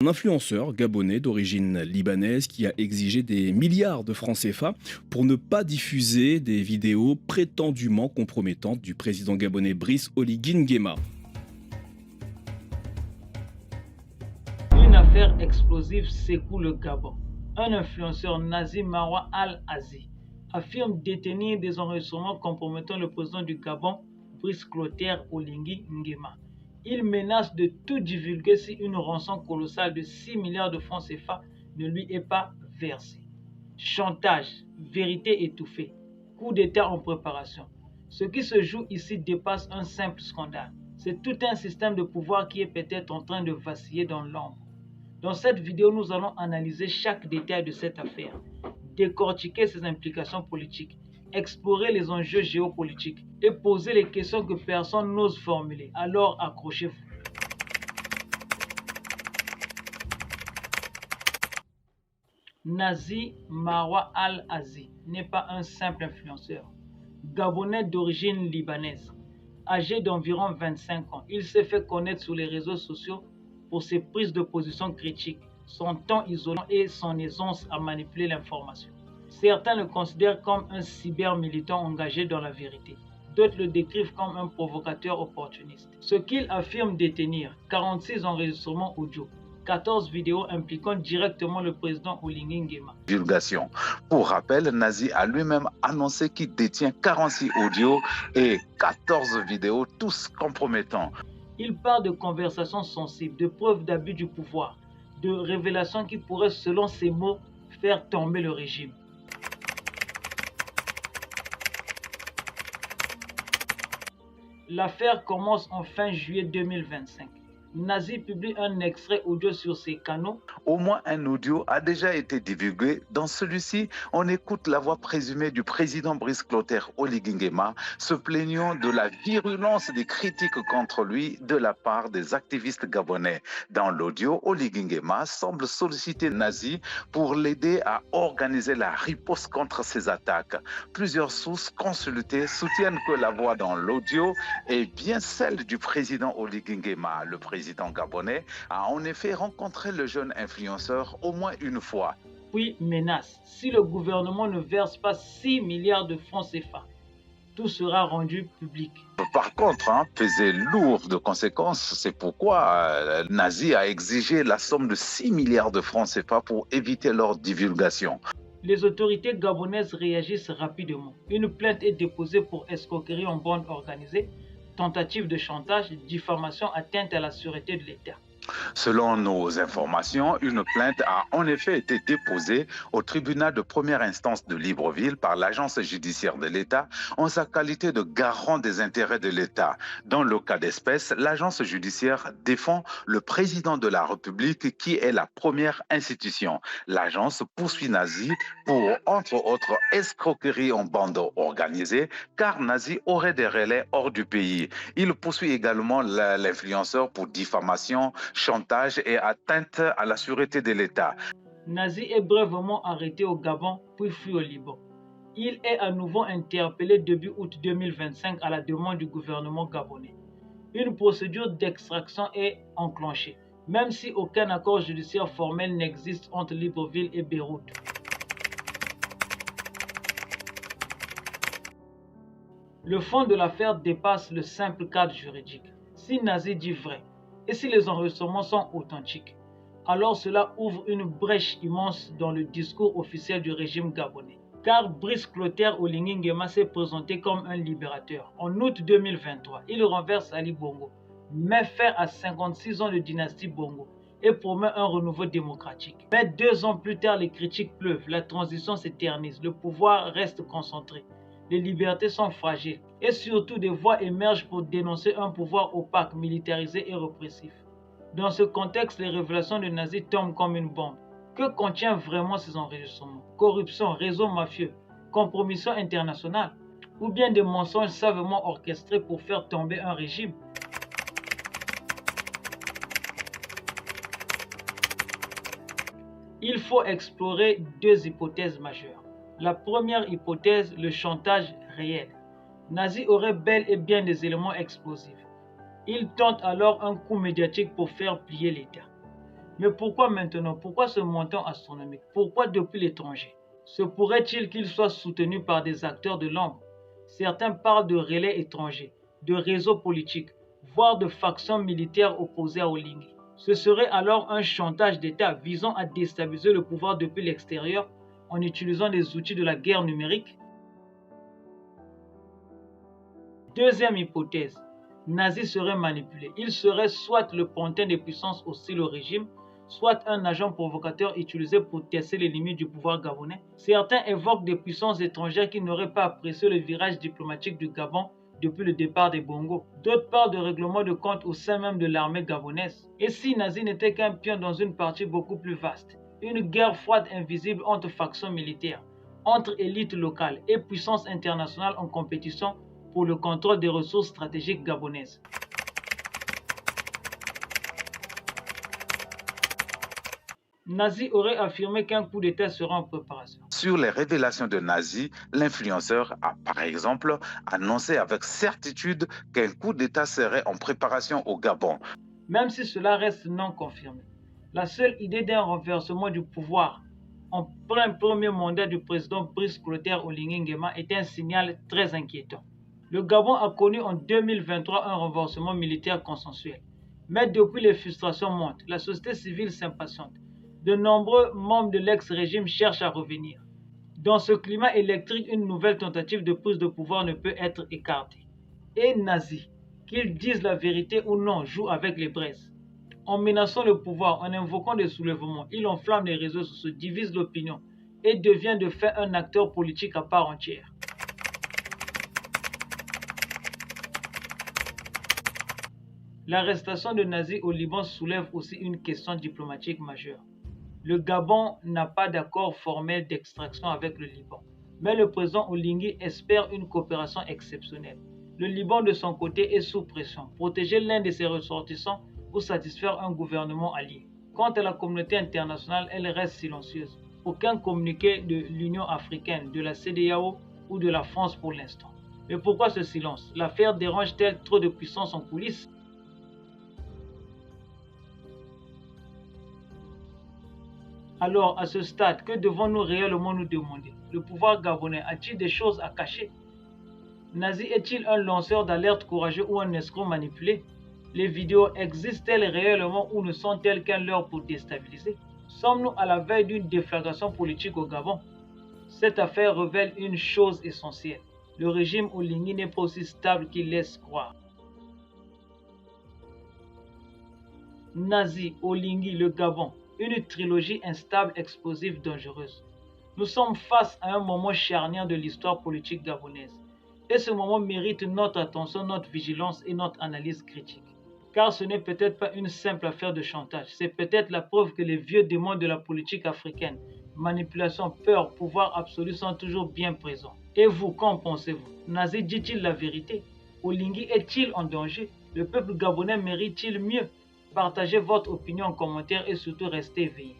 Un influenceur gabonais d'origine libanaise qui a exigé des milliards de francs CFA pour ne pas diffuser des vidéos prétendument compromettantes du président gabonais Brice Oligui Nguema. Une affaire explosive secoue le Gabon. Un influenceur nazi, Marwa Al-Azi, affirme détenir des enregistrements compromettant le président du Gabon, Brice Clotaire Oligui Nguema. Il menace de tout divulguer si une rançon colossale de 6 milliards de francs CFA ne lui est pas versée. Chantage, vérité étouffée, coup d'État en préparation. Ce qui se joue ici dépasse un simple scandale. C'est tout un système de pouvoir qui est peut-être en train de vaciller dans l'ombre. Dans cette vidéo, nous allons analyser chaque détail de cette affaire, décortiquer ses implications politiques, explorer les enjeux géopolitiques et poser les questions que personne n'ose formuler. Alors accrochez-vous. Nazi Marwa Al-Azi n'est pas un simple influenceur. Gabonais d'origine libanaise, âgé d'environ 25 ans, il s'est fait connaître sur les réseaux sociaux pour ses prises de position critiques, son ton isolant et son aisance à manipuler l'information. Certains le considèrent comme un cyber-militant engagé dans la vérité. D'autres le décrivent comme un provocateur opportuniste. Ce qu'il affirme détenir, 46 enregistrements audio, 14 vidéos impliquant directement le président Oligui Nguema. Divulgation. Pour rappel, Nazi a lui-même annoncé qu'il détient 46 audios et 14 vidéos, tous compromettants. Il parle de conversations sensibles, de preuves d'abus du pouvoir, de révélations qui pourraient, selon ses mots, faire tomber le régime. L'affaire commence en fin juillet 2025. Nazi publie un extrait audio sur ses canaux. Au moins un audio a déjà été divulgué. Dans celui-ci, on écoute la voix présumée du président Brice Clotaire Oligui Nguema se plaignant de la virulence des critiques contre lui de la part des activistes gabonais. Dans l'audio, Oligui Nguema semble solliciter Nazi pour l'aider à organiser la riposte contre ces attaques. Plusieurs sources consultées soutiennent que la voix dans l'audio est bien celle du président Oligui Nguema. Le président gabonais a en effet rencontré le jeune influenceur au moins une fois. Puis menace, si le gouvernement ne verse pas 6 milliards de francs CFA, tout sera rendu public. Par contre, pesait lourd de conséquences. C'est pourquoi Nazi a exigé la somme de 6 milliards de francs CFA pour éviter leur divulgation. Les autorités gabonaises réagissent rapidement. Une plainte est déposée pour escroquerie en bande organisée, tentative de chantage, diffamation, atteinte à la sûreté de l'État. Selon nos informations, une plainte a en effet été déposée au tribunal de première instance de Libreville par l'agence judiciaire de l'État en sa qualité de garant des intérêts de l'État. Dans le cas d'espèce, l'agence judiciaire défend le président de la République qui est la première institution. L'agence poursuit Nazi pour, entre autres, escroquerie en bande organisée, car Nazi aurait des relais hors du pays. Il poursuit également l'influenceur pour diffamation, chantage et atteinte à la sûreté de l'État. Nazi est brièvement arrêté au Gabon puis fui au Liban. Il est à nouveau interpellé début août 2025 à la demande du gouvernement gabonais. Une procédure d'extraction est enclenchée, même si aucun accord judiciaire formel n'existe entre Libreville et Beyrouth. Le fond de l'affaire dépasse le simple cadre juridique. Si Nazi dit vrai, et si les enregistrements sont authentiques, alors cela ouvre une brèche immense dans le discours officiel du régime gabonais. Car Brice Clotaire Oligui Nguema s'est présenté comme un libérateur. En août 2023, il renverse Ali Bongo, met fin à 56 ans de dynastie Bongo et promet un renouveau démocratique. Mais 2 ans plus tard, les critiques pleuvent, la transition s'éternise, le pouvoir reste concentré. Les libertés sont fragiles et surtout des voix émergent pour dénoncer un pouvoir opaque, militarisé et répressif. Dans ce contexte, les révélations de Nazi tombent comme une bombe. Que contient vraiment ces enregistrements? Corruption, réseau mafieux, compromission internationale ou bien des mensonges savamment orchestrés pour faire tomber un régime? Il faut explorer 2 hypothèses majeures. La première hypothèse, le chantage réel. Nazi aurait bel et bien des éléments explosifs. Il tente alors un coup médiatique pour faire plier l'État. Mais pourquoi maintenant? Pourquoi ce montant astronomique? Pourquoi depuis l'étranger? Se pourrait-il qu'il soit soutenu par des acteurs de l'ombre? Certains parlent de relais étrangers, de réseaux politiques, voire de factions militaires opposées à Oligui. Ce serait alors un chantage d'État visant à déstabiliser le pouvoir depuis l'extérieur en utilisant les outils de la guerre numérique? Deuxième hypothèse, Nazi serait manipulé. Il serait soit le pantin des puissances hostiles au régime, soit un agent provocateur utilisé pour tester les limites du pouvoir gabonais. Certains évoquent des puissances étrangères qui n'auraient pas apprécié le virage diplomatique du Gabon depuis le départ des Bongo. D'autres parlent de règlement de compte au sein même de l'armée gabonaise. Et si Nazi n'était qu'un pion dans une partie beaucoup plus vaste, une guerre froide invisible entre factions militaires, entre élites locales et puissances internationales en compétition pour le contrôle des ressources stratégiques gabonaises. Nazi aurait affirmé qu'un coup d'État serait en préparation. Sur les révélations de Nazi, l'influenceur a par exemple annoncé avec certitude qu'un coup d'État serait en préparation au Gabon. Même si cela reste non confirmé, la seule idée d'un renversement du pouvoir en plein premier mandat du président Brice Clotaire Oligui Nguema est un signal très inquiétant. Le Gabon a connu en 2023 un renversement militaire consensuel. Mais depuis les frustrations montent, la société civile s'impatiente. De nombreux membres de l'ex-régime cherchent à revenir. Dans ce climat électrique, une nouvelle tentative de prise de pouvoir ne peut être écartée. Et Nazi, qu'ils disent la vérité ou non, joue avec les braises. En menaçant le pouvoir, en invoquant des soulèvements, il enflamme les réseaux sociaux, divise l'opinion et devient de fait un acteur politique à part entière. L'arrestation de Nazi au Liban soulève aussi une question diplomatique majeure. Le Gabon n'a pas d'accord formel d'extraction avec le Liban, mais le président Oligui espère une coopération exceptionnelle. Le Liban, de son côté, est sous pression, protéger l'un de ses ressortissants ou satisfaire un gouvernement allié. Quant à la communauté internationale, elle reste silencieuse. Aucun communiqué de l'Union africaine, de la CEDEAO ou de la France pour l'instant. Mais pourquoi ce silence? L'affaire dérange-t-elle trop de puissance en coulisses? Alors, à ce stade, que devons-nous réellement nous demander? Le pouvoir gabonais a-t-il des choses à cacher? Nazi est-il un lanceur d'alerte courageux ou un escroc manipulé? Les vidéos existent-elles réellement ou ne sont-elles qu'un leurre pour déstabiliser? Sommes-nous à la veille d'une déflagration politique au Gabon? Cette affaire révèle une chose essentielle. Le régime Oligui n'est pas aussi stable qu'il laisse croire. Nazi, Oligui, le Gabon. Une trilogie instable, explosive, dangereuse. Nous sommes face à un moment charnière de l'histoire politique gabonaise. Et ce moment mérite notre attention, notre vigilance et notre analyse critique. Car ce n'est peut-être pas une simple affaire de chantage, c'est peut-être la preuve que les vieux démons de la politique africaine, manipulation, peur, pouvoir absolu sont toujours bien présents. Et vous, qu'en pensez-vous? Nazi dit-il la vérité? Oligui est-il en danger? Le peuple gabonais mérite-t-il mieux? Partagez votre opinion en commentaire et surtout restez éveillés.